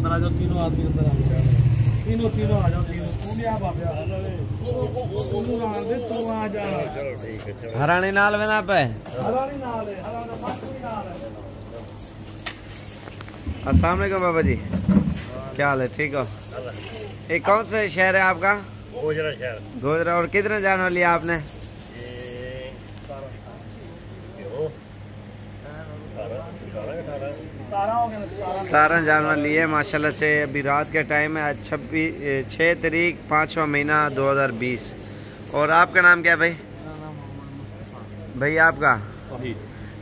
अंदर आ जाओ, तीनों आदमी अंदर आ जाओ, तीनों आ जाओ, तीनों आप आ जाओ। हरानी नाल में ना पे हरानी नाल है, नाल है। अस्सलाम वालेकुम बाबा जी, क्या हाल है? ठीक हो? ये कौन सा शहर है आपका? गोजरा शहर। गोजरा। और कितने जानवर लिया आपने? 17 जानवर लिए माशाल्लाह से। अभी रात के टाइम है, आज 6 तारीख 5वां महीना 2020। और आपका नाम क्या है भाई? भाई आपका?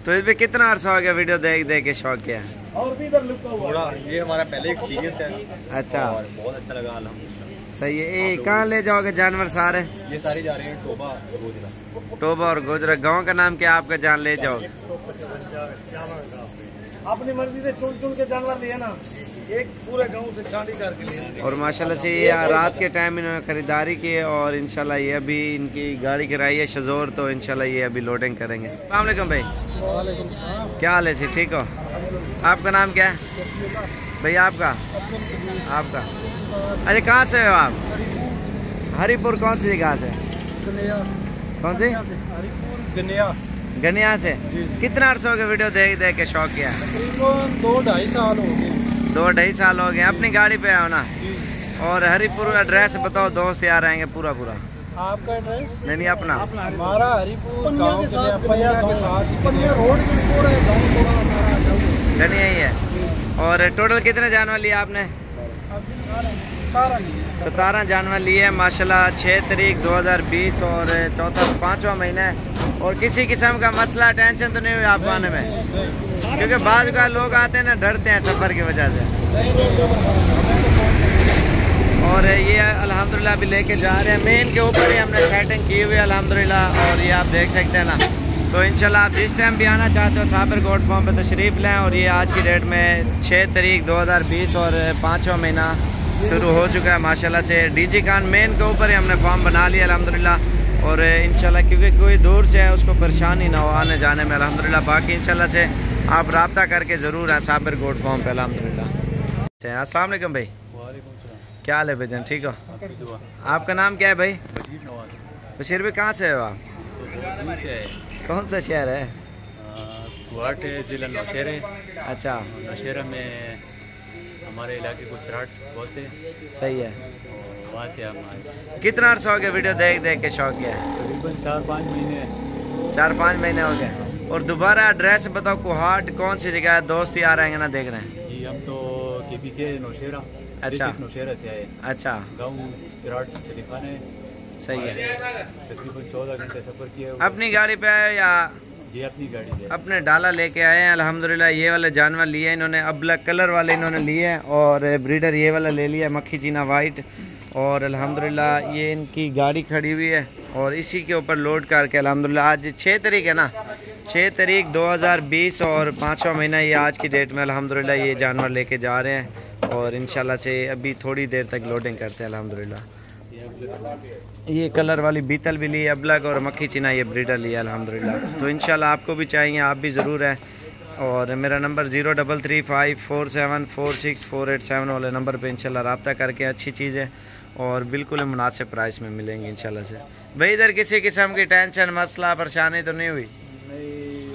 तो इसमें कितना अर्सा हो गया वीडियो देख के शौक किया? और भी इधर लुका हुआ थोड़ा, ये हमारा पहले एक्सपीरियंस है। अच्छा, और बहुत अच्छा लगा अल्हम्दुलिल्लाह। सही है। ये कहाँ ले जाओगे जानवर सारे? ये सारे जा रहे हैं टोबा और गोजरा। टोबा और गोजरा। गांव का नाम क्या आपका जान ले जाओगे? अपनी मर्जी से चुन के जानवर लिए ना, एक पूरे गांव से छांटी करके लिए। और माशाल्लाह से ये रात के टाइम इन्होंने खरीदारी की है और इंशाल्लाह ये अभी इनकी गाड़ी कराई है शजोर, तो इंशाल्लाह ये अभी लोडिंग करेंगे। अस्सलाम वालेकुम भाई, क्या हाल है जी? ठीक हो? आपका नाम क्या है भाई? आपका? अच्छा, कहाँ से हो आप? हरिपुर। कौन सी जगह से? कौन सी? गनिया से। कितना अर्सा हो गया वीडियो देख के शौक किया? तकरीबन 2-2.5 साल हो गए। 2-2.5 साल हो गए। अपनी गाड़ी पे आओ ना। और हरिपुर एड्रेस बताओ, दोस्त यार आएंगे पूरा। आपका एड्रेस? नहीं, अपना। हमारा हरिपुर गांव के साथ, पनिया के साथ, पनिया रोड के ऊपर है गांव, गनिया ही है। और टोटल कितने जानवर लिए आपने? 17 जानवर लिए माशाल्लाह। 6 तारीख 2020 और 5वां महीना है। और किसी किस्म का मसला टेंशन तो नहीं हुई आपको आने में? क्योंकि बाद का लोग आते हैं ना, डरते हैं सफ़र की वजह से। और ये अल्हम्दुलिल्लाह अभी लेके जा रहे हैं। मेन के ऊपर ही हमने सेटिंग की हुई है अल्हम्दुलिल्लाह। और ये आप देख सकते हैं ना। तो इंशाल्लाह आप जिस टाइम भी आना चाहते हो साबिर गोट फार्म पे तशरीफ़ लें। और ये आज की डेट में 6 तारीख 2020 और 5वां महीना शुरू हो चुका है माशाल्लाह से। डीजी खान मेन के ऊपर ही हमने फार्म बना लिया अल्हम्दुलिल्लाह। और इंशाल्लाह क्योंकि कोई दूर से है उसको परेशानी ना हो आने जाने में अल्हम्दुलिल्लाह। बाकी इंशाल्लाह से आप रब्ता करके ज़रूर हैं साबिर गोट फार्म पे अल्हम्दुलिल्लाह। अस्सलाम वालेकुम भाई, क्या हाल है भाईजान? ठीक हो? आपका नाम क्या है भाई? बशीर भाई, कहाँ से हो आप? कौन सा शहर है? जिला नौशहरा है। अच्छा, नौशहरा में हमारे इलाके को चराट बोलते हैं। सही है। वहाँ से हम आए। कितना अर्सा हो गया वीडियो देख के शौक किया? तकरीबन 4-5 महीने। 4-5 महीने हो गए। और दोबारा एड्रेस बताओ, कोहाट कौन सी जगह है? दोस्त ही आ रहे हैं ना देख रहे हैं? जी, हम तो KPK नौशहरा। अच्छा, नौशहरा से आए। अच्छा, गाँव चराट से लिखाना है। सही है। तकरीबन 14 घंटे सफ़र किया। अपनी गाड़ी पे आए या? जी, अपनी गाड़ी से। अपने डाला लेके आए हैं अल्हम्दुलिल्लाह। ये वाले जानवर लिए इन्होंने, अब ब्लैक कलर वाले इन्होंने लिए हैं। और ब्रीडर ये वाला ले लिया, मक्खी चीना वाइट। और अल्हम्दुलिल्लाह ये इनकी गाड़ी खड़ी हुई है और इसी के ऊपर लोड करके अल्हम्दुलिल्लाह आज 6 तारीख है ना, 6 तारीख 2020 और 5वां महीना ये आज की डेट में अल्हम्दुलिल्लाह ये जानवर लेके जा रहे हैं। और इंशाल्लाह से अभी थोड़ी देर तक लोडिंग करते हैं अल्हम्दुलिल्लाह। ये कलर वाली बीतल भी ली, अबलग और मक्खी चीना ये ब्रीडर लिया अल्हम्दुलिल्लाह। तो इंशाल्लाह आपको भी चाहिए, आप भी ज़रूर है। और मेरा नंबर 0335474648 वाले नंबर पे इंशाल्लाह रब्ता करके अच्छी चीज़ है और बिल्कुल मुनासिब प्राइस में मिलेंगी इंशाल्लाह से। भाई इधर किसी किस्म की टेंशन मसला परेशानी तो नहीं हुई?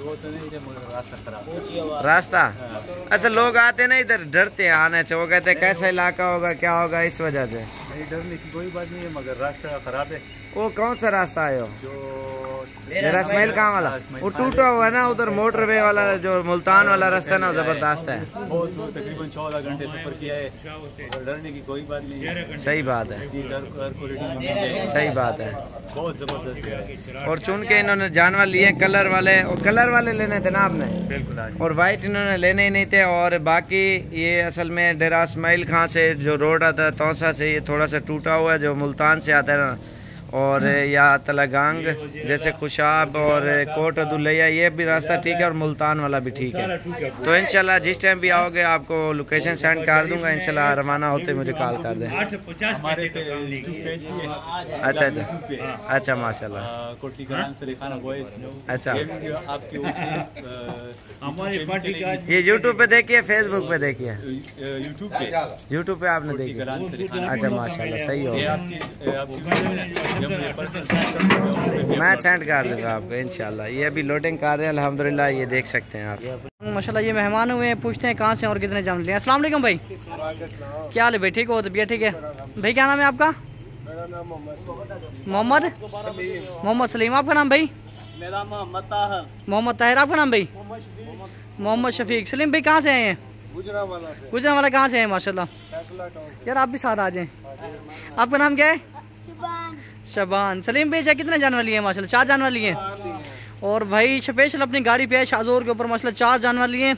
वो तो नहीं थे, मगर रास्ता खराब। रास्ता? अच्छा, लोग आते ना इधर डरते हैं आने से, वो कहते हैं कैसा इलाका होगा क्या होगा, इस वजह से। नहीं, डरने की कोई बात नहीं है, मगर रास्ता खराब है। वो कौन सा रास्ता है? जो मेरा स्माइल कहाँ वाला? वो टूटा हुआ है ना उधर, मोटरवे वाला जो मुल्तान वाला रास्ता ना, जबरदस्त है। बहुत दूर, तकरीबन 14 घंटे सफर किया है। और डरने की कोई बात नहीं है। सही बात है, सही बात है। बहुत जबरदस्त है। और चुन के इन्होंने जानवर लिए कलर वाले, और कलर वाले लेने थे ना आपने? बिल्कुल। और वाइट इन्होंने लेने ही नहीं थे। और बाकी ये असल में डेरा इस्माइल खां से जो रोड आता है तौसा से, ये थोड़ा सा टूटा हुआ है जो मुल्तान से आता है ना। और या तलागांग जैसे खुशाब और कोट दुलैया ये भी रास्ता ठीक है और मुल्तान वाला भी ठीक है। तो इंशाल्लाह जिस टाइम भी आओगे आपको लोकेशन सेंड कर दूंगा, इंशाल्लाह रवाना होते मुझे कॉल कर दें। अच्छा अच्छा माशाल्लाह। अच्छा ये यूट्यूब पे देखिए, फेसबुक पे देखिए? यूट्यूब पे आपने देखी? अच्छा माशाल्लाह, सही हो। मैं सेंड कर दूंगा आपको इंशाल्लाह। ये अभी लोडिंग कर रहे हैं अल्हम्दुलिल्लाह, ये देख सकते हैं आप माशाल्लाह। ये मेहमान हुए हैं, पूछते हैं कहाँ से और कितने जान लिए। अस्सलाम वालेकुम भाई, क्या हाल है भाई? ठीक हो? तबीयत ठीक है भाई? क्या नाम है आपका? मोहम्मद सलीम। आपका नाम भाई? मेरा मोहम्मद ताहिर। आपका नाम भाई? मोहम्मद शफीक। सलीम भाई कहाँ से आए हैं? गुजरांवाला कहाँ से आए माशाल्लाह? यार आप भी साथ आ जाएं। आपका नाम क्या है? शबान। सलीम भाई कितने जानवर लिए माशाल्लाह? 4 जानवर लिए। और भाई स्पेशल अपनी गाड़ी पे है शाहजोर के ऊपर माशाल्लाह 4 जानवर लिए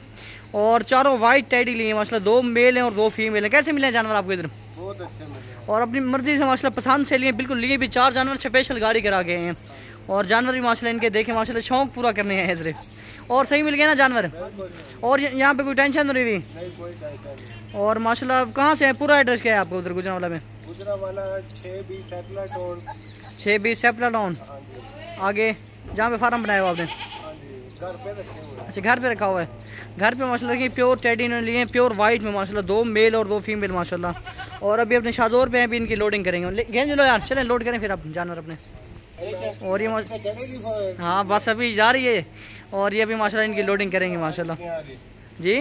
और चारों वाइट टेडी लिए माशाल्लाह। 2 मेल हैं और 2 फीमेल हैं। कैसे मिले जानवर आपको इधर? बहुत अच्छे मिले और अपनी मर्जी से माशाल्लाह पसंद से लिए, बिल्कुल लिए भी। 4 जानवर स्पेशल गाड़ी करा गए हैं और जानवर भी माशाल्लाह इनके देखे माशाल्लाह शौक पूरा करने हैं इधर। और सही मिल गया ना जानवर? और यहाँ पे कोई टेंशन नहीं रही? नहीं, कोई टेंशन नहीं। और माशाल्लाह कहाँ से है? पूरा एड्रेस क्या है आपको उधर गुजरांवाला में? गुजरांवाला 6B सेपला टाउन आगे जहाँ पे फार्म बनाया हुआ आपने? घर पे रखे हुए। अच्छा घर पे रखा हुआ है। घर पे माशाल्लाह की प्योर टेडी ने लिए, प्योर वाइट में माशाल्लाह। 2 मेल और 2 फीमेल माशाल्लाह। और अभी अपने शाहजोर पे हैं, अभी इनकी लोडिंग करेंगे। चलो यार चलें लोड करें फिर आप जानवर अपने। और ये हाँ बस अभी जा रही है और ये अभी माशाल्लाह इनकी लोडिंग करेंगे माशाल्लाह जी।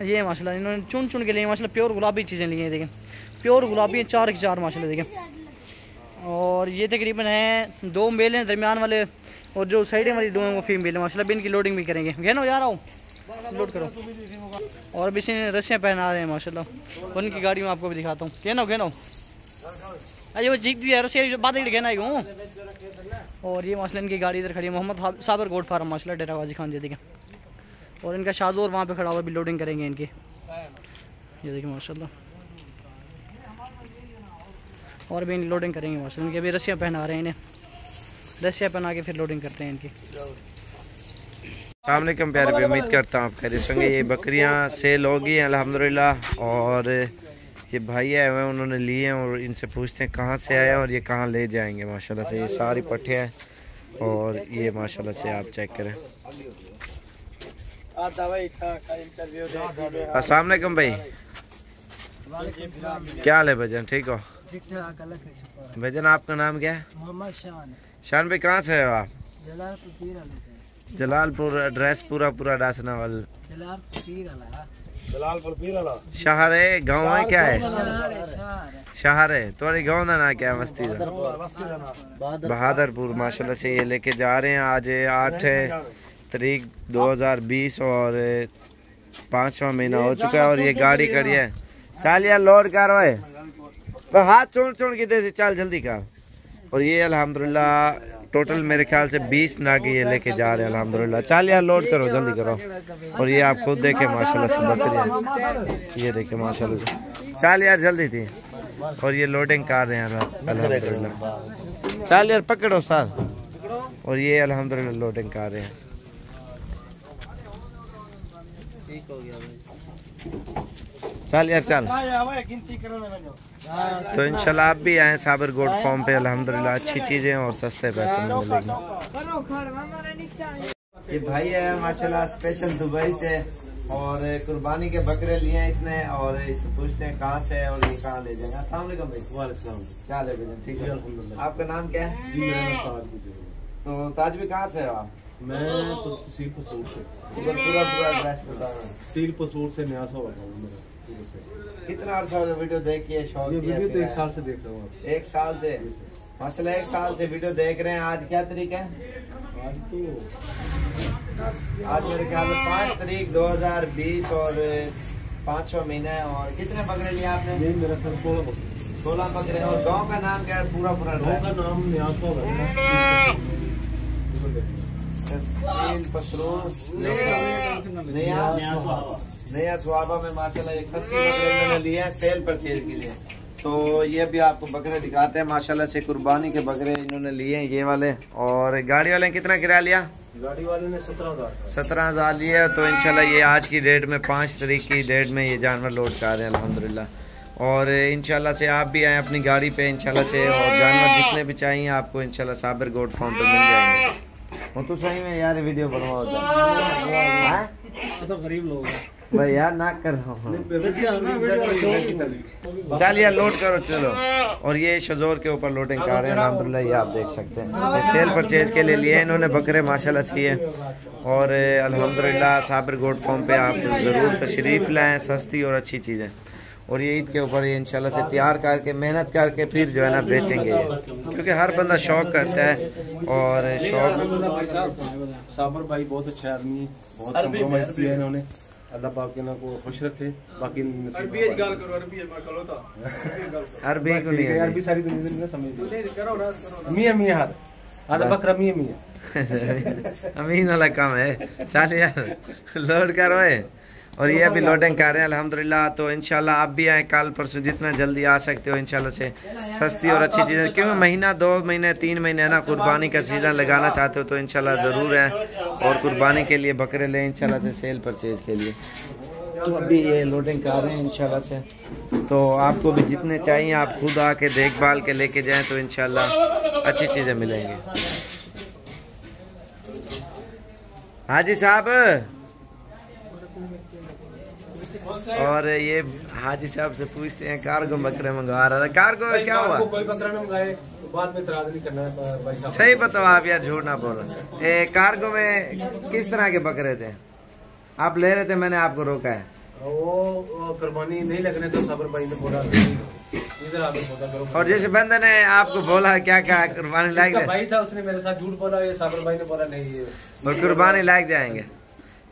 ये माशाल्लाह इन्होंने चुन चुन के लिए माशाल्लाह प्योर गुलाबी चीज़ें ली हैं, देखें प्योर गुलाबी 4 के 4 माशाल्लाह देखें। और ये तकरीबन हैं 2 मेल हैं दरमियान वाले और जो साइड वाली 2 हैं वो फीमेल है माशाल्लाह। अभी इनकी लोडिंग भी करेंगे। घेनो यार आओ लोड करो। और अभी इसी रस्सियाँ पहना रहे हैं माशाल्लाह। उनकी गाड़ी में आपको भी दिखाता हूँ। घेनो अरे वो जीत दिया रस्सी बात कहना हूँ। और ये माशाल्लाह इनकी गाड़ी इधर खड़ी है, मोहम्मद साबर गोट फार्म माशाल्लाह डेरा गाजी खान जी। देखें और इनका शाहजोर वहाँ पे खड़ा हुआ, अभी लोडिंग करेंगे इनकी। ये देखिए माशाल्लाह। और भी इनकी लोडिंग करेंगे माशाल्लाह। इनकी अभी रस्सियाँ पहना रहे हैं, इन्हें रस्सियाँ पहना के फिर लोडिंग करते हैं इनकी। अस्सलाम वालेकुम प्यारे भाई, उम्मीद करता हूँ आप खैरियत होंगे। ये बकरियाँ सेल होगी अल्हम्दुलिल्लाह। और ये भाई आए हुए हैं, उन्होंने लिए हैं और इनसे पूछते हैं कहाँ से आए हैं और ये कहाँ ले जाएंगे माशाल्लाह से। ये सारी पट्टे हैं और ये माशाल्लाह से आप चेक करें। अस्सलाम वालेकुम भाई, क्या हाल है भाईजान? ठीक हो? भाईजान आपका नाम क्या है? मोहम्मद शान भाई कहाँ से हो आप? जलालपुर। एड्रेस पूरा डासना वाल शहर है, गाँव है, क्या है? शहर है। तुम्हारे गाँव का ना क्या है? मस्ती बहादुरपुर माशाल्लाह से ये लेके जा रहे हैं। आज 8 तारीख 2020 और 5वां महीना हो चुका है और ये गाड़ी करी है। चल यार लोड करवाए, हाथ चोड़ के दे, चल जल्दी कर। और ये अल्हम्दुलिल्लाह टोटल मेरे ख्याल से 20 नागे ये लेके जा रहे हैं अल्हम्दुलिल्लाह। चल यार लोड करो, जल्दी करो। और ये आप खुद देखें माशाल्लाह से बकरियां, ये देखें माशाल्लाह से। चल यार जल्दी थी। और ये लोडिंग कर रहे हैं अल्हम्दुलिल्लाह। चल यार पकड़ो साथ। और ये अल्हम्दुलिल्लाह लोडिंग कर रहे हैं। चल यार चल। तो इंशाल्लाह आप भी आए साबर गोट फार्म पे अल्हम्दुलिल्लाह। अच्छी चीजें और सस्ते पैसे में मिलेगी। ये भाई है माशाल्लाह स्पेशल दुबई से और कुर्बानी के बकरे लिए हैं इसने और इसे पूछते हैं कहाँ से है और ये कहाँ ले जाएंगे। अस्सलाम वालेकुम भाई। वालेकुम। क्या हाल है भाई? ठीक है अल्हम्दुलिल्लाह। आपका नाम क्या है? जी मेरा नाम ताज। तो ताज भी कहाँ से हो आप? मैं सील पसूर से। पूरा एड्रेस बता। सील पसूर से न्यास हो रहा हूँ। कितना अर्सा हो वीडियो देखिए? शौक ये वीडियो तो 1 साल से देख रहा हूँ। 1 साल से माशाल्लाह 1 साल से वीडियो देख रहे हैं। आज क्या तारीख है? आज मेरे ख्याल में 5 तारीख 2020 और 5वां महीना है। और कितने बकरे लिए आपने? मेरा 16 बकरे। और गांव का नाम क्या है? पूरा गाँव का नाम न्यास होगा। नया सुहाबा में माशाल्लाह एक 80 बकरे इन्होंने लिए हैं सेल परचेज के लिए। तो ये भी आपको बकरे दिखाते हैं। माशाल्लाह से कुर्बानी के बकरे इन्होंने लिए हैं ये वाले। और गाड़ी वाले ने कितना किराया लिया? गाड़ी वाले ने 17,000 लिए। तो इंशाल्लाह ये आज की डेट में 5 तारीख की डेट में ये जानवर लोड कर रहे हैं अल्हम्दुलिल्लाह। और इंशाल्लाह से आप भी आए अपनी गाड़ी पे इंशाल्लाह से, और जानवर जितने भी चाहिए आपको इंशाल्लाह साबिर गोट फार्म पे मिल जाएंगे। वो तो सही में यार वीडियो बनवाओ तो गरीब लोग हैं भाई यार ना कर चल यार लोड करो चलो। और ये शजोर के ऊपर लोडिंग कर रहे हैं अल्हम्दुलिल्लाह, ये आप देख सकते हैं। ये सेल परचेज के लिए लिए इन्होंने बकरे माशाल्लाह से है। और अल्हम्दुलिल्लाह साबिर गोट फार्म पे आप ज़रूर तशरीफ़ लाएँ, सस्ती और अच्छी चीज़ें। और ये ईद के ऊपर ये इंशाल्लाह से तैयार करके मेहनत करके फिर जो है ना बेचेंगे ये, क्योंकि हर बंदा शौक करता है। और शौक साबिर भाई बहुत अच्छा आदमी, बहुत कॉम्प्रोमाइज किया इन्होंने। अल्लाह पाक इन्हों को खुश रखे। बाकी अरबी गल करो, अरबी मैं करो ता अरबी को नहीं है, अरबी सारी दुनिया ने समझ करो ना मियां मियां हाथ आधा बकरा मियां मियां अमीन वाला काम है। चल यार लोड करो। और ये अभी लोडिंग कर रहे हैं अल्हम्दुलिल्लाह। तो इंशाल्लाह आप भी आए कल परसों, जितना जल्दी आ सकते हो इंशाल्लाह से सस्ती और अच्छी चीज़ें। क्यों महीना 2 महीने 3 महीने है ना कुर्बानी का सीज़न लगाना चाहते हो तो इंशाल्लाह ज़रूर है। और कुर्बानी के लिए बकरे लें इंशाल्लाह से सेल परचेज के लिए। तो अभी ये लोडिंग कर रहे हैं इंशाल्लाह से। तो आपको भी जितने चाहिए आप खुद आके देखभाल के लेके जाएँ तो इंशाल्लाह अच्छी चीज़ें मिलेंगी। हाजी साहब, और ये हाजी साहब से पूछते हैं कार्गो बकरे मंगवा रहा था, कार्गो क्या हुआ? कोई बकरा ना मंगाए बाद में इतराज नहीं करना है भाई साहब। सही बताओ आप यार, झूठ ना बोलो। कार्गो में किस तरह के बकरे थे? आप ले रहे थे, मैंने आपको रोका है। वो कुर्बानी नहीं लगने तो साबिर भाई ने बोला इधर आके सौदा करो। और जैसे बंदे ने आपको बोला क्या क्या कुर्बानी लायक भाई था, उसने मेरे साथ झूठ बोला, ये साबिर भाई ने बोला नहीं और कुर्बानी लायक जाएंगे।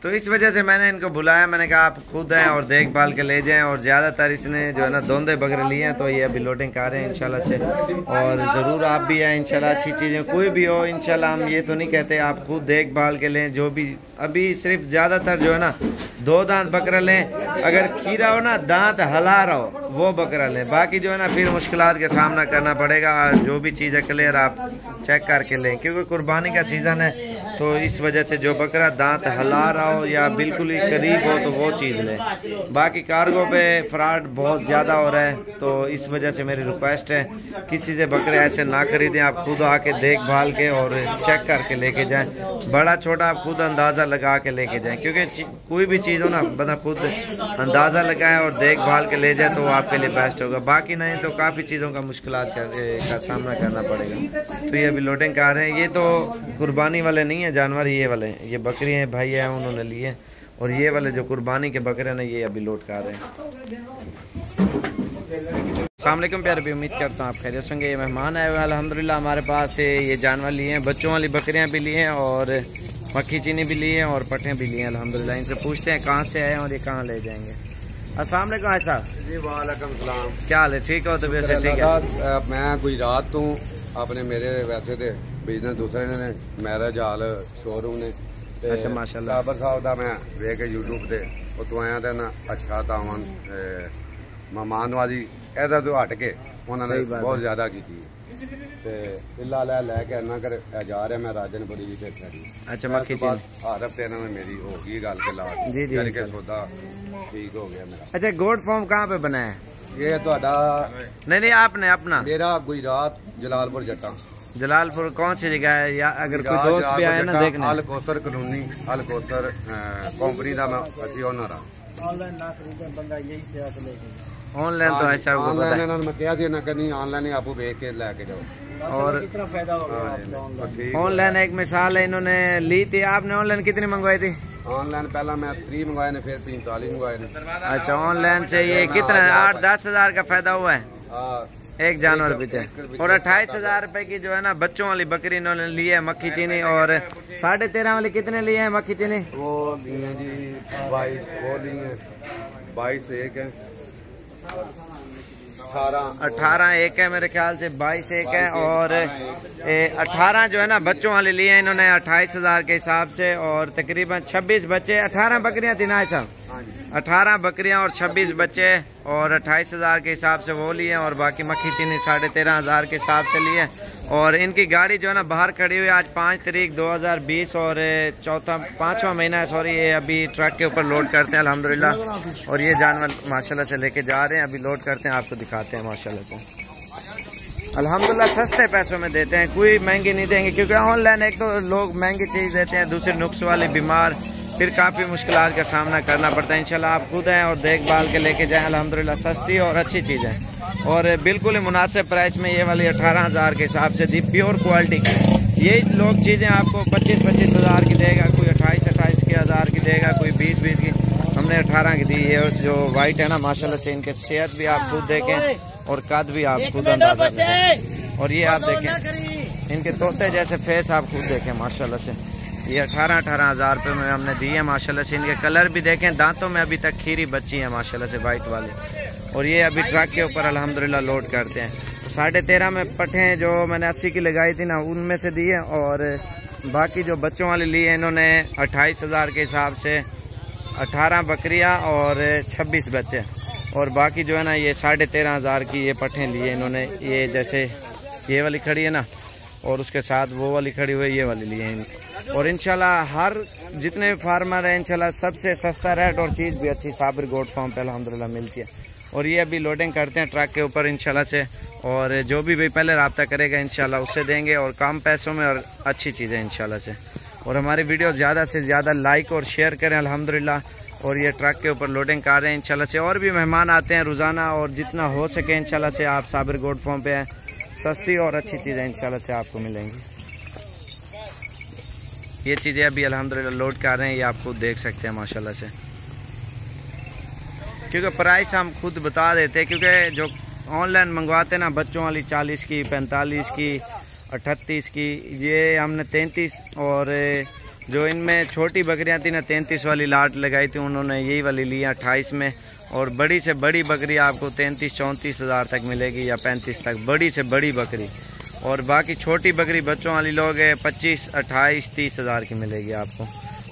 तो इस वजह से मैंने इनको बुलाया। मैंने कहा आप खुद हैं और देखभाल के ले जाएं। और ज़्यादातर इसने जो है ना दोंदे बकरे लिए हैं तो ये अभी लोडिंग कर रहे हैं इंशाल्लाह से। और ज़रूर आप भी आएँ इंशाल्लाह। अच्छी चीज़ें कोई भी हो इंशाल्लाह, हम ये तो नहीं कहते, आप खुद देखभाल के लें। जो भी अभी सिर्फ ज़्यादातर जो है ना 2 दांत बकरा लें, अगर खीरा हो ना दांत हला रहा हो वो बकरा लें। बाकी जो है ना फिर मुश्किलात का सामना करना पड़ेगा। जो भी चीज़ है क्लियर आप चेक करके लें, क्योंकि कुर्बानी का सीज़न है। तो इस वजह से जो बकरा दांत हला रहा हो या बिल्कुल ही करीब हो तो वो चीज़ लें। बाकी कार्गो पे फ्रॉड बहुत ज़्यादा हो रहा है, तो इस वजह से मेरी रिक्वेस्ट है किसी से बकरे ऐसे ना खरीदें। आप खुद आके देखभाल के और चेक करके लेके जाएं। बड़ा छोटा आप खुद अंदाज़ा लगा के लेके जाएं, क्योंकि कोई भी चीज़ हो ना बंदा खुद अंदाज़ा लगाए और देखभाल के ले जाए तो आपके लिए बेस्ट होगा। बाकी नहीं तो काफ़ी चीज़ों का मुश्किलात का सामना करना पड़ेगा। तो ये अभी लोडिंग कर रहे हैं। ये तो कुर्बानी वाले नहीं है जानवर, ये वाले ये बकरी हैं भाई हैं उन्होंने लिए। और ये वाले जो कुर्बानी के बकरे ना ये अभी लोड कर रहे हैं। अस्सलाम वालेकुम प्यारे भी, उम्मीद करता हूँ आप खैरियत होंगे। ये मेहमान आए हुए अल्हम्दुलिल्लाह हमारे पास ये जानवर लिए हैं, बच्चों वाली बकरियाँ भी लिए हैं और मक्खी चीनी भी लिए हैं और पट्टे भी लिए हैं अल्हम्दुलिल्लाह। इनसे पूछते हैं कहाँ से आए हैं और ये कहाँ ले जाएंगे। अस्सलाम वालेकुम भाई साहब। जी वालेकुम सलाम। क्या हाल है? ठीक हो? तो वैसे ठीक है। मैं गुजरात तो अपने मेरे वैसे तो बिजनेस दूसरे ने मैरिज हाल शोरूम ने। अच्छा माशाल्लाह। साबिर साहब का मैं वेख यूट्यूब से उतों आया तो ना अच्छा तावन मेहमान नवाजी ऐसा तो हट के उन्होंने बहुत ज्यादा की इला लैके आना कर जा रहा मैं राजनपुरी से। अच्छा मक्खी चीनी आरफ से इन्होंने मेरी हो गई गल के लाट जी जी सौदा ठीक हो गया मेरा। अच्छा गोट फार्म कहाँ पे बना है? ये तो नहीं आपने अपना? मेरा गुजरात जलालपुर जट्टा। जलालपुर कौन सी जगह है? या अगर कोई दोस्त भी आए ना देखने? अल कौसर कॉलोनी, अल कौसर कंपनी का मैं असि ओनर हां। ऑनलाइन ना खरीदे बंदा यही से आके लेके ऑनलाइन तो ऐसा को पता है। ऑनलाइन मैं कहा थी ना कहीं ऑनलाइन ही आपको देख के लेके जाओ। और कितना फायदा होगा ऑनलाइन? एक मिसाल है इन्होंने ली थी, आपने ऑनलाइन कितनी मंगवाई थी? ऑनलाइन पहला मैं 3 मंगवाए ने, फिर 45 मंगवाए ने। अच्छा ऑनलाइन से ये कितना 8-10 हजार का फायदा हुआ है एक जानवर पीछे। और 28,000 रुपए की जो है ना बच्चों वाली बकरी इन्होंने ली है मक्खी चीनी। और 13.5 वाली कितने लिए है मक्खी चीनी? वो लिए जी 22 वो लिए 22 एक है, 18 एक है मेरे ख्याल से, 22 एक है। और 18 जो है ना बच्चों वाले लिए हैं इन्होंने 28,000 के हिसाब से। और तकरीबन 26 बच्चे, 18 बकरियां थी ना साहब? 18 बकरियां और 26 बच्चे और 28,000 के हिसाब से वो लिए और बाकी मक्खी चीनी 13,500 के हिसाब से लिए। और इनकी गाड़ी जो है ना बाहर खड़ी हुई है। आज 5 तारीख 2020 और 5वां महीना है, सॉरी। ये अभी ट्रक के ऊपर लोड करते हैं अल्हम्दुलिल्लाह। और ये जानवर माशाल्लाह से लेके जा रहे हैं, अभी लोड करते हैं, आपको दिखाते हैं माशाल्लाह से। अल्हम्दुलिल्लाह सस्ते पैसों में देते हैं, कोई महंगी नहीं देंगे, क्योंकि ऑनलाइन एक तो लोग महंगी चीज़ देते हैं, दूसरे नुक्स वाले बीमार, फिर काफ़ी मुश्किलात का सामना करना पड़ता है। इंशाल्लाह आप खुद हैं और देखभाल के लेके जाएं। अल्हम्दुलिल्लाह सस्ती और अच्छी चीज़ है और बिल्कुल ही मुनासिब प्राइस में ये वाली 18,000 के हिसाब से दी, प्योर क्वालिटी की। ये लोग चीज़ें आपको 25-25 हज़ार की देगा, कोई 28-28 के हज़ार की देगा, कोई 20-20 की। हमने 18 की दी। ये जो वाइट है ना माशाल्लाह से, इनके सेहत भी आप खुद देखें और कद भी आप खुद अंदाजा देखें। और ये आप देखें इनके तोते जैसे फेस आप खुद देखें माशाल्लाह से। ये 18-18 हज़ार रुपये में हमने दी है माशाल्लाह से। इनके कलर भी देखें, दांतों में अभी तक खीरी बच्ची है माशाल्लाह से वाइट वाली। और ये अभी ट्रक के ऊपर अल्हम्दुलिल्लाह लोड करते हैं। 13.5 में पट्टे जो मैंने 80 की लगाई थी ना, उनमें से दी है। और बाकी जो बच्चों वाले लिए इन्होंने 28,000 के हिसाब से 18 बकरियां और 26 बच्चे। और बाकी जो है ना ये 13.5 की ये पट्टे लिए इन्होंने। ये जैसे ये वाली खड़ी है ना, और उसके साथ वो वाली खड़ी हुई, ये वाली लिए हैं। और इंशाल्लाह हर जितने भी फार्मर हैं इंशाल्लाह सबसे सस्ता रेट और चीज़ भी अच्छी साबिर गोट फार्म पे अल्हम्दुलिल्लाह मिलती है। और ये अभी लोडिंग करते हैं ट्रक के ऊपर इंशाल्लाह से। और जो भी पहले रब्ता करेगा इंशाल्लाह उससे देंगे, और कम पैसों में और अच्छी चीज़ें इंशाल्लाह से। और हमारी वीडियो ज़्यादा से ज़्यादा लाइक और शेयर करें अल्हम्दुलिल्लाह। और ये ट्रक के ऊपर लोडिंग कर रहे हैं इंशाल्लाह से। और भी मेहमान आते हैं रोज़ाना, और जितना हो सके इंशाल्लाह से आप साबिर गोट फार्म पे हैं, सस्ती और अच्छी चीज़ें इंशाल्लाह से आपको मिलेंगी। ये चीज़ें अभी अल्हम्दुलिल्लाह लोड कर रहे हैं, ये आप खुद देख सकते हैं माशाल्लाह से। क्योंकि प्राइस हम खुद बता देते हैं, क्योंकि जो ऑनलाइन मंगवाते हैं ना बच्चों वाली 40 की, 45 की, 38 की, ये हमने 33, और जो इनमें छोटी बकरियां थी ना 33 वाली लाट लगाई थी, उन्होंने यही वाली ली 28 में। और बड़ी से बड़ी बकरी आपको 33-34 हज़ार तक मिलेगी, या 35 तक, बड़ी से बड़ी बकरी। और बाकी छोटी बकरी बच्चों वाली लोग 25, 28, 30 हज़ार की मिलेगी आपको।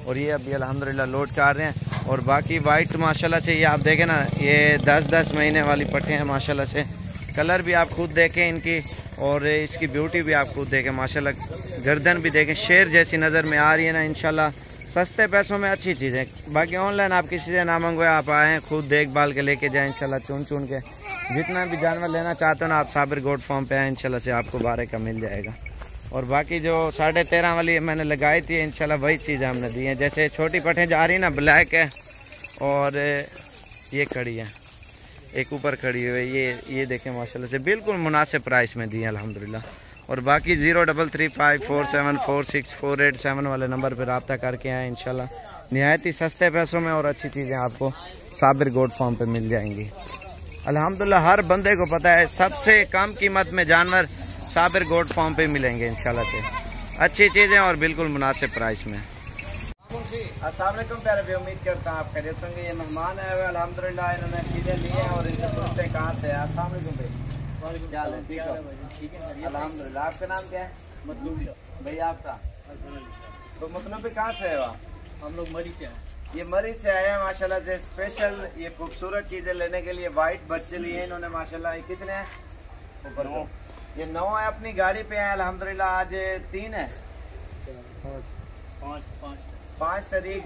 और ये अभी अल्हम्दुलिल्लाह लोड कर रहे हैं। और बाकी वाइट माशाल्लाह से ये आप देखें ना, ये 10-10 महीने वाली पट्टे हैं माशाल्लाह से। कलर भी आप खुद देखें इनकी, और इसकी ब्यूटी भी आप खुद देखें माशाल्लाह। गर्दन भी देखें, शेर जैसी नज़र में आ रही है ना। इंशाल्लाह सस्ते पैसों में अच्छी चीज़ है। बाकी ऑनलाइन आप किसी से ना मंगवाए, आप आएँ खुद देखभाल के लेके जाएँ इंशाल्लाह। चुन के जितना भी जानवर लेना चाहते हो ना आप साबिर गोट फार्म पे आए इंशाल्लाह से, आपको 12 का मिल जाएगा। और बाकी जो 13.5 वाली मैंने लगाई थी इंशाल्लाह वही चीज़ें हमने दी हैं। जैसे छोटी पट्टें जा रही ना, ब्लैक है, और ये खड़ी है, एक ऊपर खड़ी हुई है, ये देखें माशाल्लाह से बिल्कुल मुनासिब प्राइस में दी है अल्हम्दुलिल्लाह। और बाकी 0335464487 वाले नंबर पर रब्ता करके आए इंशाल्लाह। निहायत ही सस्ते पैसों में और अच्छी चीज़ें आपको साबिर गोट फार्म पे मिल जाएंगी अल्हम्दुलिल्लाह। हर बंदे को पता है सबसे कम कीमत में जानवर साबिर गोट फार्म पे मिलेंगे इंशाल्लाह से, अच्छी चीज़ें और बिल्कुल मुनासिब प्राइस में। अस्सलाम वालेकुम प्यारे भाई, उम्मीद करता हूँ आप खैरियत होंगे। ये मेहमान आए हुए अल्हम्दुलिल्लाह, इन्होंने चीज़ें ली हैं और इनसे पूछते हैं कहाँ से है। अस्सलाम वालेकुम भाई, क्या हाल है? ठीक है अल्हम्दुलिल्लाह। आपका नाम क्या है? मतलब भाई आपका? तो मतलब भी कहाँ से है? हम लोग मरी से हैं। ये मरी से आए हैं माशाल्लाह से। स्पेशल ये खूबसूरत चीज़ें लेने के लिए वाइट बच्चे लिए इन्होंने माशाल्लाह। ये कितने हैं? ऊपर को ये 9 है। अपनी गाड़ी पे हैं अल्हम्दुलिल्लाह। आज 3 है, 5 तारीख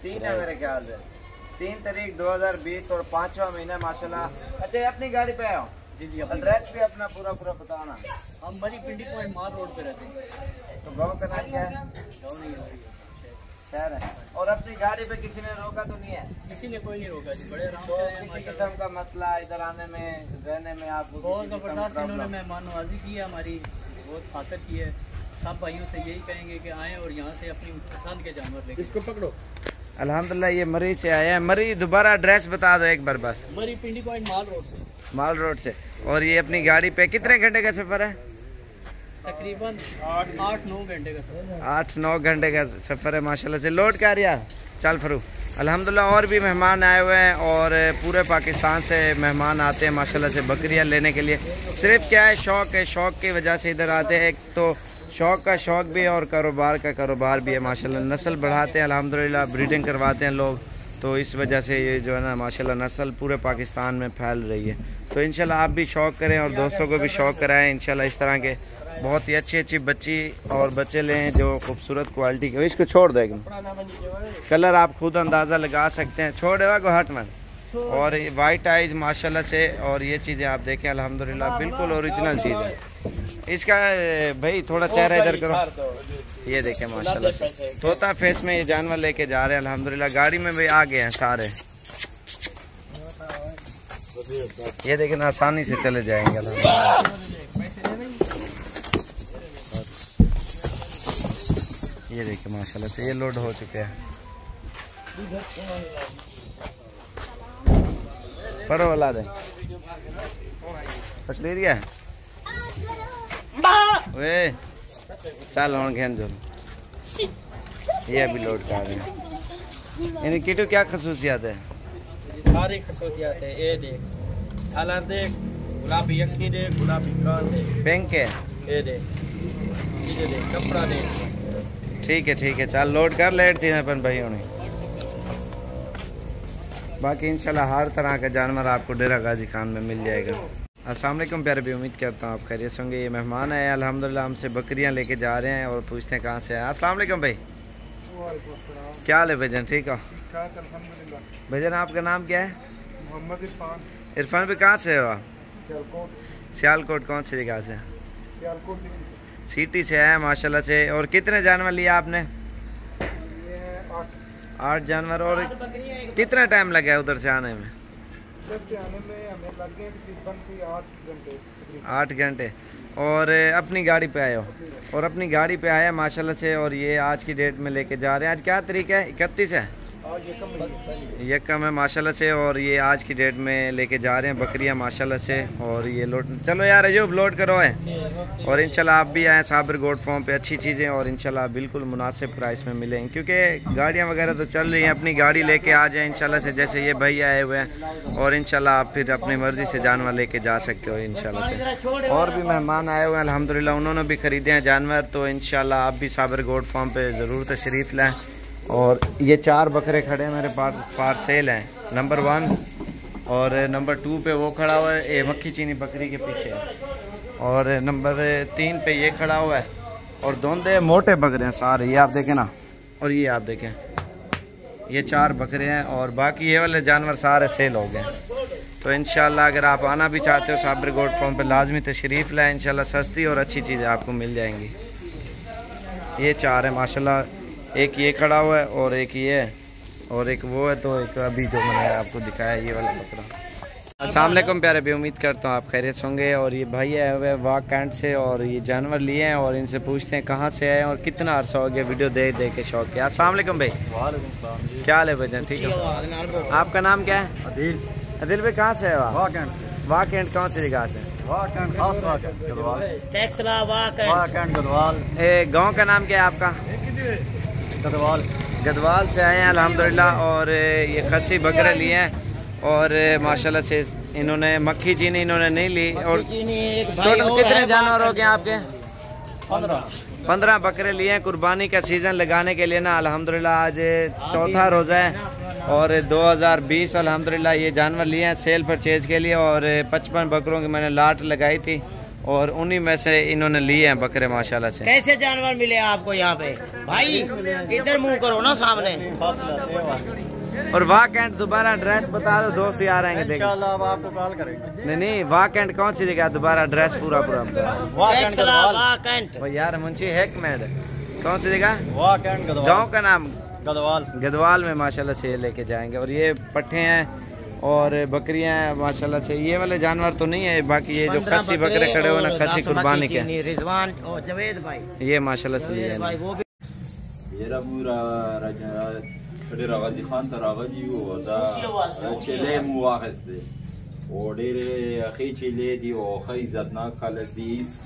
3 है मेरे ख्याल से, 3 तारीख 2020 और 5वां महीना माशाल्लाह। अच्छा अपनी गाड़ी पे आओ जी जी। एड्रेस भी अपना पूरा बताना। हम मरी पिंडी पॉइंट माल रोड पे रहते हैं। तो गाँव का नाम क्या है? गाँव नहीं है, शहर है। और अपनी गाड़ी पे किसी ने रोका तो नहीं है? किसी ने कोई नहीं रोका जी, बड़े आराम तो से किसी किस्म का मसला इधर आने में, रहने में आपको बहुत ज़बरदस्त इन्होंने मेहमान नवाजी की है, हमारी बहुत खातिर की है। सब भाइयों से यही कहेंगे कि आएँ और यहाँ से अपनी पसंद के जानवर लेके। इसको पकड़ो। अल्हम्दुलिल्लाह ये मरी से आया है। मरी दोबारा एड्रेस बता दो एक बार बस। मरी पिंडी पॉइंट माल रोड से। माल रोड से। और ये अपनी गाड़ी पे कितने घंटे का सफ़र है? तकरीबन 8-9 घंटे का सफ़र। 8-9 घंटे का सफ़र है माशाल्लाह से। लोड कर यार चल फरू अल्हम्दुलिल्लाह। और भी मेहमान आए हुए हैं और पूरे पाकिस्तान से मेहमान आते हैं माशाल्लाह से बकरियां लेने के लिए। सिर्फ क्या है, शौक़ है, शौक़ की वजह से इधर आते हैं। एक तो शौक़ का शौक़ भी है और कारोबार का कारोबार भी है माशाल्लाह। नस्ल बढ़ाते हैं अल्हम्दुलिल्लाह, ब्रीडिंग करवाते हैं लोग। तो इस वजह से ये जो है ना माशाल्लाह नस्ल पूरे पाकिस्तान में फैल रही है। तो इंशाल्लाह आप भी शौक़ करें और दोस्तों को भी शौक़ कराएं। इंशाल्लाह इस तरह के बहुत ही अच्छी अच्छी बच्ची और बच्चे लें जो खूबसूरत क्वालिटी के। इसको छोड़ दो, कलर आप खुद अंदाज़ा लगा सकते हैं। छोड़ेगा को हट में। और ये वाइट आइज माशाल्लाह से, और ये चीज़ें आप देखें अल्हम्दुलिल्लाह बिल्कुल ओरिजिनल चीज़ है। इसका भाई थोड़ा चेहरा इधर करो, ये देखें माशाल्लाह से तोता फेस में ये जानवर लेके जा रहे हैं अल्हम्दुलिल्लाह। गाड़ी में भी आ गए हैं सारे, ये देखें ना आसानी से चले जाएंगे अल्हम्दुलिल्लाह। ये देखें माशाल्लाह से ये लोड हो चुके हैं। पर वाला दे पकड़ गया वे चल हम घेन जो ये अभी लोड कर रहे हैं। इनकी किटू क्या खसूसियात है? सारी खसूसियात है। ये देख हालात देख, गुलाबी अखी देख, गुलाबी कान देख, बैंक है ये देख कपड़ा देख। ठीक है चल लोड कर लेट थी अपन भाई होने। बाकी इंशाल्लाह हर तरह का जानवर आपको डेरा गाजी खान में मिल जाएगा। अस्सलाम वालेकुम प्यारे भी, उम्मीद करता हूँ आप खैरियत होंगे। ये मेहमान आए अल्हम्दुलिल्लाह हमसे बकरियाँ लेके जा रहे हैं और पूछते हैं कहाँ से आए। अस्सलाम वालेकुम भाई, क्या हाल है भाईजान? ठीक हो भाईजान? आपका नाम क्या है? मोहम्मद इरफान। इरफान भाई कहाँ से हो आप? सियालकोट। कौन सी जगह से? सिटी से आए माशाल्लाह से। और कितने जानवर लिए आपने? 8 जानवर। और कितना टाइम लगा है उधर से आने में? हमें लग गए तकरीबन 8 घंटे। और अपनी गाड़ी पे आए हो? और अपनी गाड़ी पे आया माशाल्लाह से। और ये आज की डेट में लेके जा रहे हैं। आज क्या तारीख है? 31 है। यकम है माशाल्लाह से। और ये आज की डेट में लेके जा रहे हैं बकरियां माशाल्लाह से। और ये लोड चलो यार अजूब लोड करो है। और इंशाल्लाह आप भी आएँ साबिर गोट फार्म पे। अच्छी चीज़ें और इंशाल्लाह बिल्कुल मुनासिब प्राइस में मिलेंगी, क्योंकि गाड़ियां वगैरह तो चल रही हैं। अपनी गाड़ी लेके आ जाएँ इंशाल्लाह से, जैसे ये भाई आए हुए हैं। और इंशाल्लाह आप फिर अपनी मर्ज़ी से जानवर लेके जा सकते हो इंशाल्लाह से। और भी मेहमान आए हुए हैं अल्हम्दुलिल्लाह, उन्होंने भी ख़रीदे हैं जानवर। तो इंशाल्लाह आप भी साबिर गोट फार्म पर ज़रूर तशरीफ़ लाएँ। और ये 4 बकरे खड़े हैं मेरे पास, फॉर सेल हैं। नंबर 1 और नंबर 2 पे वो खड़ा हुआ है, ये मक्खी चीनी बकरी के पीछे है। और नंबर 3 पे ये खड़ा हुआ है। और दोंदे मोटे बकरे हैं सारे, ये आप देखें ना। और ये आप देखें, ये 4 बकरे हैं। और बाकी ये वाले जानवर सारे सेल हो गए। तो इंशाल्लाह अगर आप आना भी चाहते हो साबिर गोट फार्म पे लाजमी तशरीफ़ लाएँ। इंशाल्लाह सस्ती और अच्छी चीज़ें आपको मिल जाएंगी। ये 4 है माशाल्लाह। एक ये खड़ा हुआ है और एक ये है और एक वो है। तो एक अभी जो मैंने आपको दिखाया ये वाला बकरा। अस्सलाम वालेकुम प्यारे भी, उम्मीद करता हूँ आप खैरियत होंगे। और ये भाई आए हुए वाक कैंट से और ये जानवर लिए हैं। और इनसे पूछते हैं कहाँ से आए और कितना अर्सा हो गया वीडियो दे के शौक किया। अस्सलाम वालेकुम भाई, क्या हाल है भाईजान? ठीक है। आपका नाम क्या है? अदिल। अदिल भाई कहाँ से है? वाक कैंट कौन सी जगह से? गाँव का नाम क्या है आपका? गदवाल से आए हैं अल्हम्दुलिल्लाह। और ये खस्सी बकरे लिए हैं। और माशाल्लाह से इन्होंने मक्खी चीनी इन्होंने नहीं ली। और टोटल कितने जानवर हो गए आपके? 15 बकरे लिए हैं कुर्बानी का सीज़न लगाने के लिए ना अल्हम्दुलिल्लाह। आज 4था रोज़ा है और 2020 अल्हम्दुलिल्लाह ये जानवर लिए हैं सेल परचेज के लिए। और 55 बकरों की मैंने लाट लगाई थी और उन्हीं में से इन्होंने लिए हैं बकरे माशाल्लाह से। कैसे जानवर मिले आपको यहाँ पे भाई? इधर मुंह करो ना सामने। और वाक कैंट दोबारा एड्रेस बता दो, दोस्त यार आएंगे देखें। इंशाल्लाह अब आपको कॉल करेंगे। नहीं वाक कैंट कौन सी जगह? दोबारा एड्रेस पूरा यार मुंशी हैकमेड कौन सी जगह? गाँव का नाम गदवाल में माशाल्लाह से लेके जाएंगे। और ये पट्ठे हैं और बकरियां हैं माशाल्लाह से। ये वाले जानवर तो नहीं है, बाकी ये जो खस्सी बकरे खड़े हुए ना खस्सी कुर्बानी के, रिजवान और जवेद भाई, ये माशाल्लाह से ये भाई वो भी मेरा पूरा रागाजी खान तरागाजी वो दा चले मुआखस दे ओडरे अखी चले दी ओ खई इज्जतना खालक दी इस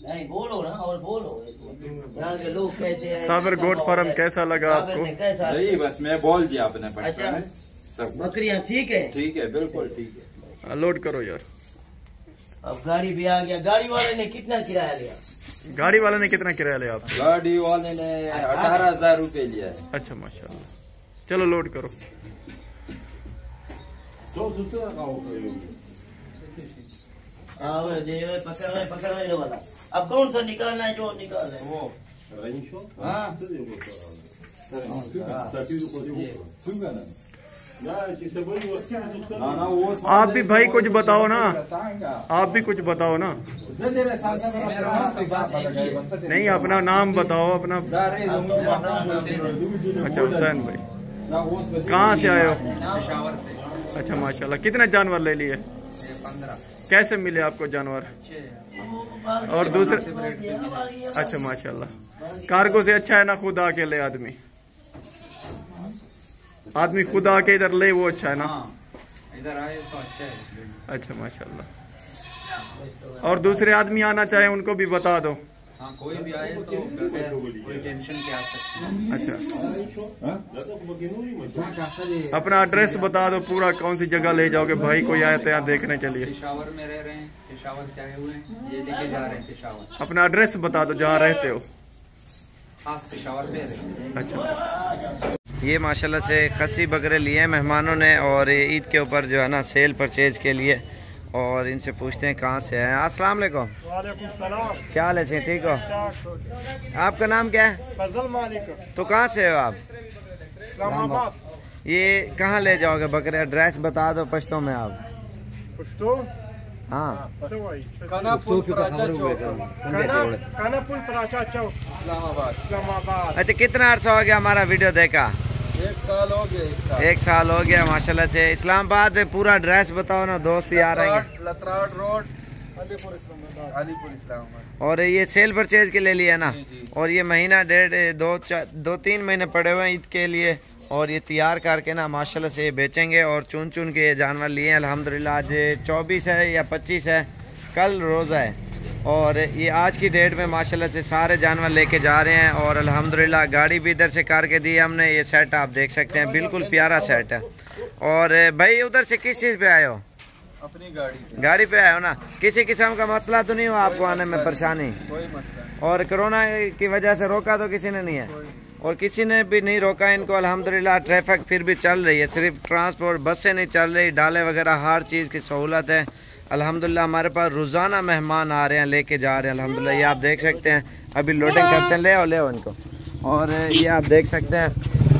नहीं बोलो ना, और बोलो। यहाँ के लोग कहते हैं साबर गोट फार्म कैसा लगा आपको? नहीं बस मैं बोल दिया अपने अच्छा सब बकरियाँ ठीक है? ठीक है, बिल्कुल ठीक है। लोड करो यार। अब गाड़ी भी आ गया। गाड़ी वाले ने कितना किराया लिया? गाड़ी वाले ने कितना किराया लिया आपसे? गाड़ी वाले ने 18,000 रुपए लिया है। अच्छा माशाल्लाह, चलो लोड करो। पकड़ वाला। अब कौन सा निकालना है? जो निकालना है वो। आप भी भाई कुछ बताओ ना, आप भी कुछ बताओ ना। नहीं अपना नाम बताओ अपना। अच्छा हुसैन भाई, कहाँ से आए हो? पेशावर से। अच्छा माशाल्लाह, कितने जानवर ले लिए? 15। कैसे मिले आपको जानवर? और दूसरे? अच्छा माशाल्लाह, कार्गो से अच्छा है ना खुद आके ले आदमी? आदमी खुद आके इधर ले वो अच्छा है ना? इधर आए तो अच्छा है। अच्छा माशाल्लाह। और दूसरे आदमी आना चाहे उनको भी बता दो। हाँ कोई भी आए तो कोई टेंशन के आ सकते हैं। अच्छा अपना एड्रेस बता दो पूरा, कौन सी जगह ले जाओगे भाई कोई आए तो यहाँ देखने के लिए? पेशावर में रह रहे हैं, पेशावर से आए हुए हैं, ये लेके जा रहे हैं पेशावर। अपना एड्रेस बता दो जहाँ रहते हो। खास पेशावर में रहे। अच्छा ये माशाल्लाह से खस्सी बकरे लिए हैं मेहमानों ने, और ईद के ऊपर जो है ना सेल परचेज के लिए, और इनसे पूछते हैं कहाँ से आए हैं। अस्सलाम वालेकुम। वालेकुम सलाम। क्या हाल है से? ठीक हो? आपका नाम क्या है? फजल मालिक, तो कहाँ से हो आप? इस्लामाबाद। ये कहाँ ले जाओगे बकरे? एड्रेस बता दो पश्तो में आप। पश्तो? हाँ कानापुल पराचा चौक, कानापुल पराचा चौक, इस्लामाबाद। अच्छा कितना अर्सा हो गया हमारा वीडियो देखा? 1 साल हो गया। 1 साल हो गया माशाल्लाह से। इस्लामाबाद पूरा एड्रेस बताओ ना, दोस्त यार आएंगे। लतराट रोड, अलीपुर इस्लामाबाद। और ये सेल परचेज के ले लिया ना? और ये महीना 2-3 महीने पड़े हुए हैं ईद के लिए, और ये तैयार करके ना माशाल्लाह से ये बेचेंगे। और चुन चुन के ये जानवर लिए हैं अल्हम्दुलिल्लाह। आज 24 है या 25 है, कल रोज़ा है, और ये आज की डेट में माशाल्लाह से सारे जानवर लेके जा रहे हैं। और अल्हम्दुलिल्लाह गाड़ी भी इधर से करके दी हमने। ये सेट आप देख सकते हैं, बिल्कुल प्यारा सेट है। और भाई उधर से किस चीज़ पे आए हो? अपनी गाड़ी पे आए हो ना? किसी किस्म का मसला तो नहीं हुआ आपको आने में? परेशानी? कोई मसला। और कोरोना की वजह से रोका तो किसी ने नहीं है? और किसी ने भी नहीं रोका इनको अल्हम्दुलिल्लाह। ट्रैफिक फिर भी चल रही है, सिर्फ ट्रांसपोर्ट बसें नहीं चल रही, डाले वगैरह हर चीज़ की सहूलत है अल्हम्दुलिल्लाह। हमारे पास रोज़ाना मेहमान आ रहे हैं, लेके जा रहे हैं अल्हम्दुलिल्लाह। ये आप देख सकते हैं, अभी लोडिंग करते हैं। ले आओ इनको। और ये आप देख सकते हैं,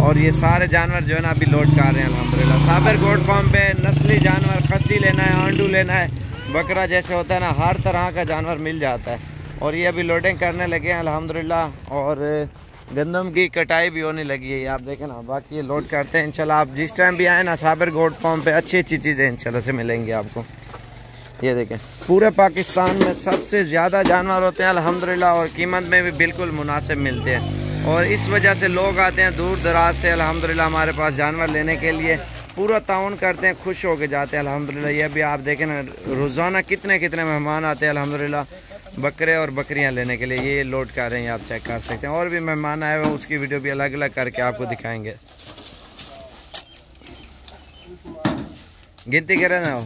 और ये सारे जानवर जो है ना अभी लोड कर रहे हैं अल्हम्दुलिल्लाह। साबर गोट फार्म पे नस्ली जानवर, खस्सी लेना है, आंडू लेना है, बकरा जैसे होता है ना, हर तरह का जानवर मिल जाता है। और ये अभी लोडिंग करने लगे हैं अल्हम्दुलिल्लाह। और गंदम की कटाई भी होने लगी है, आप देखें ना। बाकी ये लोड करते हैं इंशाल्लाह। आप जिस टाइम भी आए ना साबर गोट फार्म पे अच्छी अच्छी चीज़ें इंशाल्लाह से मिलेंगी आपको। ये देखें, पूरे पाकिस्तान में सबसे ज़्यादा जानवर होते हैं अल्हम्दुलिल्लाह, और कीमत में भी बिल्कुल मुनासिब मिलते हैं। और इस वजह से लोग आते हैं दूर दराज से अल्हम्दुलिल्लाह हमारे पास जानवर लेने के लिए, पूरा ताउन करते हैं, खुश होकर जाते हैं अल्हम्दुलिल्लाह। ये भी आप देखें ना, रोज़ाना कितने कितने मेहमान आते हैं अल्हम्दुलिल्लाह बकरे और बकरियां लेने के लिए। ये लोड कर रहे हैं, आप चेक कर सकते हैं। और भी मेहमान आए हुए हैं, उसकी वीडियो भी अलग अलग करके आपको दिखाएंगे। गिनती करें ना।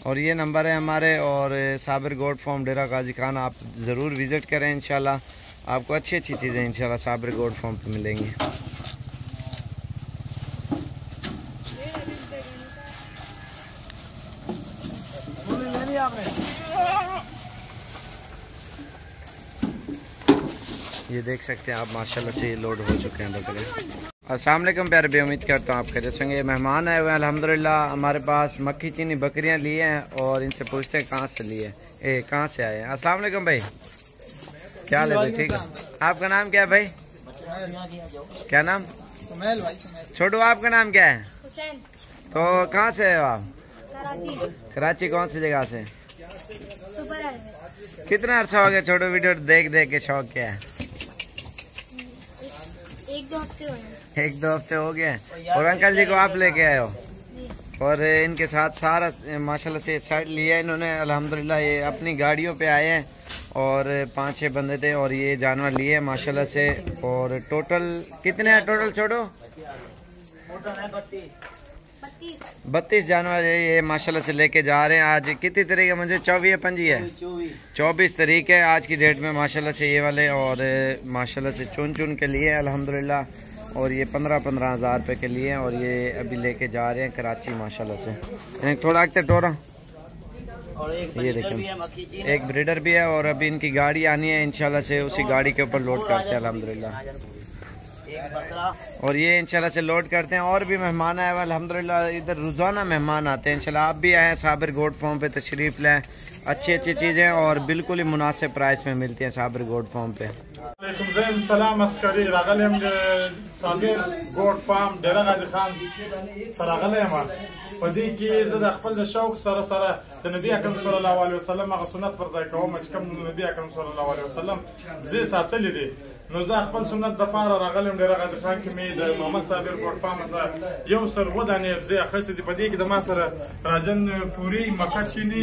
और ये नंबर है हमारे, और साबिर गोट फार्म डेरा गाजी खान आप ज़रूर विज़िट करें इंशाल्लाह। आपको अच्छी अच्छी चीज़ें इंशाल्लाह साबिर गोट फार्म पे मिलेंगी। ये देख सकते हैं आप माशाल्लाह से ये लोड हो चुके हैं बकरे। अस्सलाम वालेकुम प्यारे भाई, उम्मीद करता हूँ आप खैरियत से होंगे। ये मेहमान आए हुए हैं अल्हम्दुलिल्लाह हमारे पास, मक्खी चीनी बकरियाँ लिए हैं, और इनसे पूछते हैं कहाँ से लिए, कहाँ से आए हैं। अस्सलाम वालेकुम भाई, क्या हाल है भाई? ठीक है। आपका नाम क्या है भाई? क्या नाम? छोटू, आपका नाम क्या है? तो कहाँ से हो आप? कराची। कौन सी जगह से? कितना अर्सा हो गया छोटू वीडियो देख देख के? शौक क्या है? 1-2 हफ्ते हो गए। और अंकल जी को आप लेके आए हो, और इनके साथ सारा माशाल्लाह से सेट लिया इन्होंने अल्हम्दुलिल्लाह। ये अपनी गाड़ियों पे आए हैं, और 5-6 बंदे थे और ये जानवर लिए माशाल्लाह से। और टोटल कितने हैं टोटल छोड़ो? 32 जानवर है ये माशाल्लाह से लेके जा रहे हैं। आज कितनी तारीख है? मुझे 24 है 24 तारीख है आज की डेट में माशाल्लाह से ये वाले। और माशाल्लाह से चुन के लिए अल्हम्दुलिल्लाह। और ये 15-15 हज़ार रुपये के लिए और ये अभी लेके जा रहे हैं कराची माशाल्लाह से। थोड़ा आगे टोरा और ये देखें एक ब्रीडर भी है और अभी इनकी गाड़ी आनी है इंशाल्लाह से, उसी गाड़ी के ऊपर लोड करते हैं अल्हम्दुलिल्लाह। और ये इंशाल्लाह से लोड करते हैं। और भी मेहमान आए हुए अल्हम्दुलिल्लाह, इधर रोज़ाना मेहमान आते हैं। इंशाल्लाह आप भी आएँ साबिर गोट फार्म पे तशरीफ़ लें। अच्छी चीज़ें और बिल्कुल ही मुनासिब प्राइस में मिलती हैं साबिर गोट फार्म पे। सलाम अस्करी रागल हम साबिर गोट फार्म डेरा गाजी खान सरागल हम पदी की ज़द अखफल द शौक सर सर द नबी अकरम सल्लल्लाहु अलैहि वसल्लम का सुन्नत पर जाए कहो मचकम नबी अकरम सल्लल्लाहु अलैहि वसल्लम जे सातली दे नो ज़ अखफल सुन्नत द फार रागल हम डेरा गाजी खान की में the Mohammad Sabir goat farm सा यो सर वदाने जे अखस दी पदी की द मासर राजन पूरी मक्का चीनी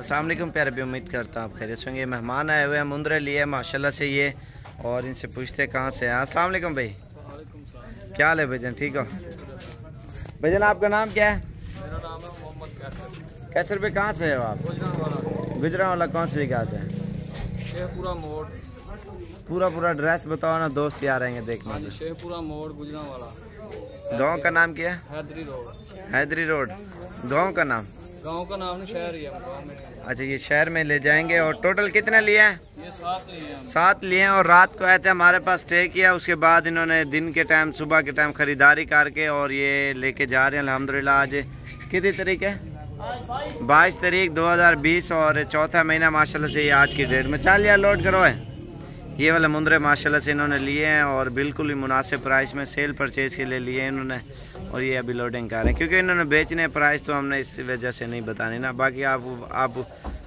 अस्सलाम वालेकुम प्यारे भी उम्मीद करता हूँ आप खैरियत से होंगे। मेहमान आए हुए हैं मुंद्रे लिए माशाल्लाह से ये और इनसे पूछते हैं कहाँ से हैं। अस्सलाम वालेकुम भाई, क्या हाल है भाईजान? ठीक हो भाईजान? आपका नाम क्या है? मेरा नाम है मोहम्मद कैसर पे कहाँ से हो आप? गुजरांवाला कौन सी जगह से? शेखपुरा मोड़। पूरा एड्रेस बताओ ना, दोस्त यार आएंगे देखने। शेखपुरा मोड़ गुजरांवाला। गांव का नाम क्या है? हैदरी रोड। गांव का नाम नहीं, शहर ही है गाँव में। अच्छा ये शहर में ले जाएंगे। और टोटल कितने लिए हैं? ये 7 लिए हैं। 7 लिए हैं। और रात को आए थे हमारे पास स्टे किया, उसके बाद इन्होंने दिन के टाइम सुबह के टाइम खरीदारी करके और ये लेके जा रहे हैं अल्हम्दुलिल्लाह। आज कितनी तारीख है? 22 तारीख 2020 और चौथा महीना माशाल्लाह से ये आज की डेट में। चल यार लोड करो है। ये वाले मुंद्रे माशाल्लाह से इन्होंने लिए हैं और बिल्कुल ही मुनासिब प्राइस में सेल परचेज़ के लिए लिए हैं इन्होंने। और ये अभी लोडिंग कर रहे हैं क्योंकि इन्होंने बेचने प्राइस तो हमने इस वजह से नहीं बतानी ना। बाकी आप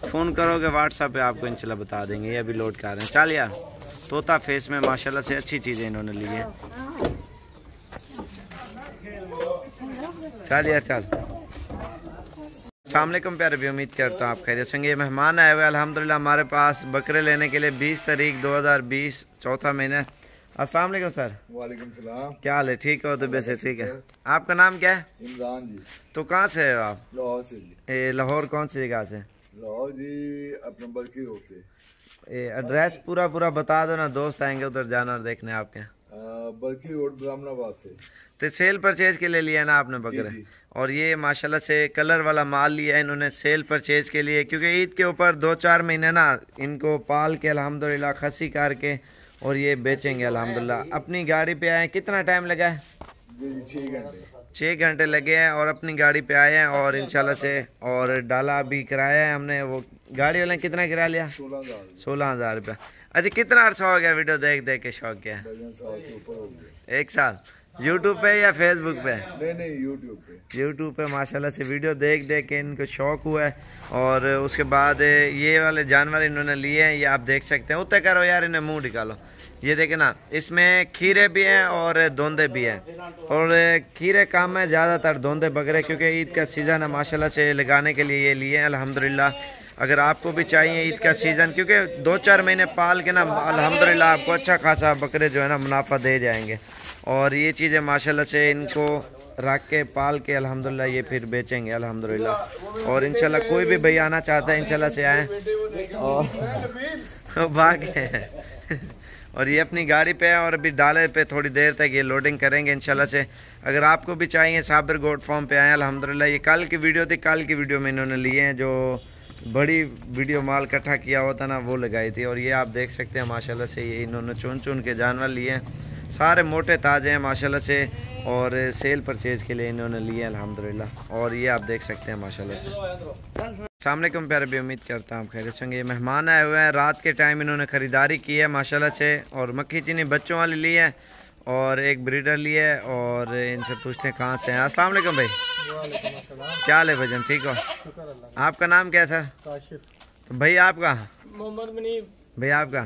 फ़ोन करोगे व्हाट्सएप पे आपको इंशाल्लाह बता देंगे। ये अभी लोड कर रहे हैं। चल यार तोता फेस में माशाल्लाह से अच्छी चीज़ें इन्होंने ली हैं। चल यार चल। अस्सलाम वालेकुम प्यारे भी उम्मीद करता हूँ आप खैरियत से होंगे। मेहमान आए हुए अल्हम्दुलिल्लाह हमारे पास बकरे लेने के लिए 20 तारीख 2020 चौथा महीना। अस्सलाम वालेकुम सर। वालेकुम सलाम। क्या हाल है? ठीक हो? तो वैसे ठीक है। आपका नाम क्या है? इमरान जी। तो कहाँ से हो आप? लाहौर से जी। लाहौर कौन सी जगह से? लाहौर जी अपने बल्कि रोड से। एड्रेस पूरा बता दो ना, दोस्त आएंगे उधर जानवर देखने आपके। बल्कि रोड ब्राह्मणाबाद से। तो सेल परचेज के लिए लिया ना आपने बकरे? और ये माशाल्लाह से कलर वाला माल लिया है इन्होंने सेल परचेज के लिए, क्योंकि ईद के ऊपर 2-4 महीने ना इनको पाल के अल्हम्दुलिल्लाह खसी करके और ये बेचेंगे अल्हम्दुलिल्लाह। अपनी गाड़ी पे आए, कितना टाइम लगा है? 6 घंटे लगे हैं और अपनी गाड़ी पे आए हैं और इंशाल्लाह से। और डाला भी कराया है हमने। वो गाड़ी वाले कितना किराया लिया? 16,000 रुपया। अच्छा कितना अर्सा हो गया वीडियो देख के शौक किया? 1 साल। यूट्यूब पे या फेसबुक पे? नहीं यूट्यूब पे। यूट्यूब पे माशाल्लाह से वीडियो देख के इनको शौक हुआ है। और उसके बाद ये वाले जानवर इन्होंने लिए हैं, ये आप देख सकते हैं। उतर करो यार, इन्हें मुंह निकालो। ये देखें ना, इसमें खीरे भी हैं और दोंदे भी हैं। और खीरे कम है, ज़्यादातर दोंदे बकरे, क्योंकि ईद का सीज़न है माशाल्लाह से लगाने के लिए ये लिए हैं अल्हम्दुलिल्लाह। अगर आपको भी चाहिए ईद का सीज़न, क्योंकि 2-4 महीने पाल के ना अल्हम्दुलिल्लाह आपको अच्छा खासा बकरे जो है ना मुनाफा दे जाएंगे। और ये चीज़ें माशाल्लाह से इनको रख के पाल के अल्हम्दुलिल्लाह ये फिर बेचेंगे अल्हम्दुलिल्लाह। और इंशाल्लाह कोई भी भाई आना चाहता है इंशाल्लाह से आए और भागे। और ये अपनी गाड़ी पे है और अभी डाले पे थोड़ी देर तक ये लोडिंग करेंगे इंशाल्लाह से। अगर आपको भी चाहिए साबिर गोट फार्म पे आए अल्हम्दुलिल्लाह। ये कल की वीडियो थी, कल की वीडियो में इन्होंने लिए हैं जो बड़ी वीडियो माल इकट्ठा किया होता ना, वो लगाई थी। और ये आप देख सकते हैं माशाल्लाह से ये इन्होंने चुन के जानवर लिए हैं, सारे मोटे ताज़े हैं माशाल्लाह से। और सेल परचेज़ के लिए इन्होंने लिए हैं अल्हम्दुलिल्लाह। और ये आप देख सकते हैं माशाल्लाह से। अस्सलाम वालेकुम प्यारे भी उम्मीद करता हूँ खैरियत से होंगे। मेहमान आए हुए हैं, रात के टाइम इन्होंने ख़रीदारी की है माशाल्लाह से। और मक्खी चीनी बच्चों वाली ली है और एक ब्रीडर ली है। और इनसे पूछते हैं कहाँ से हैं। अस्सलाम वालेकुम भाई, क्या हाल है भजन? ठीक हो? आपका नाम क्या है सर? काशिफ। तो भाई आपका मोहम्मद मुनीब। भैया आपका?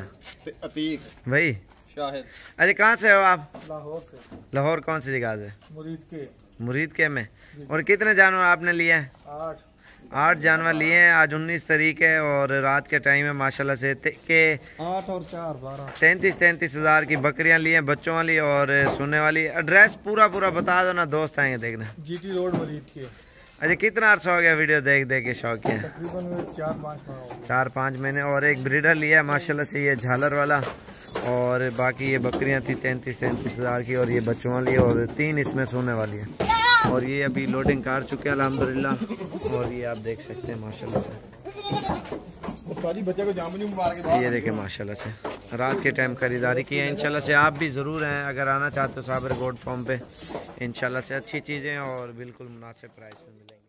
अतीक भाई शाहिद। अच्छा कहाँ से हो आप? लाहौर से। लाहौर कौन सी जगह से? मुरीद के में। और कितने जानवर आपने लिए हैं? 8 जानवर लिए हैं। आज 19 तारीख है और रात के टाइम है माशाल्लाह से के 8 और 4 12 33 हज़ार की बकरियां ली हैं, बच्चों वाली और सोने वाली। एड्रेस पूरा बता दो ना, दोस्त आएंगे देखना। जीटी रोड मुरीद के। अच्छा कितना अर्सा हो गया वीडियो देख के शौक किया? तकरीबन 4-5 महीने। और एक ब्रीडर लिया है माशाल्लाह से, ये झालर वाला। और बाकी ये बकरियां थी 33 हज़ार की और ये बच्चों वाली और 3 इसमें सोने वाली है। और ये अभी लोडिंग कर चुके हैं अल्हम्दुलिल्लाह। और ये आप देख सकते हैं माशाल्लाह से, ये देखें माशाल्लाह से रात के टाइम खरीदारी की है। इंशाल्लाह से आप भी ज़रूर हैं अगर आना चाहते हो साबिर गोट फार्म पे। इंशाल्लाह से अच्छी चीज़ें और बिल्कुल मुनासिब प्राइस में मिलेंगी।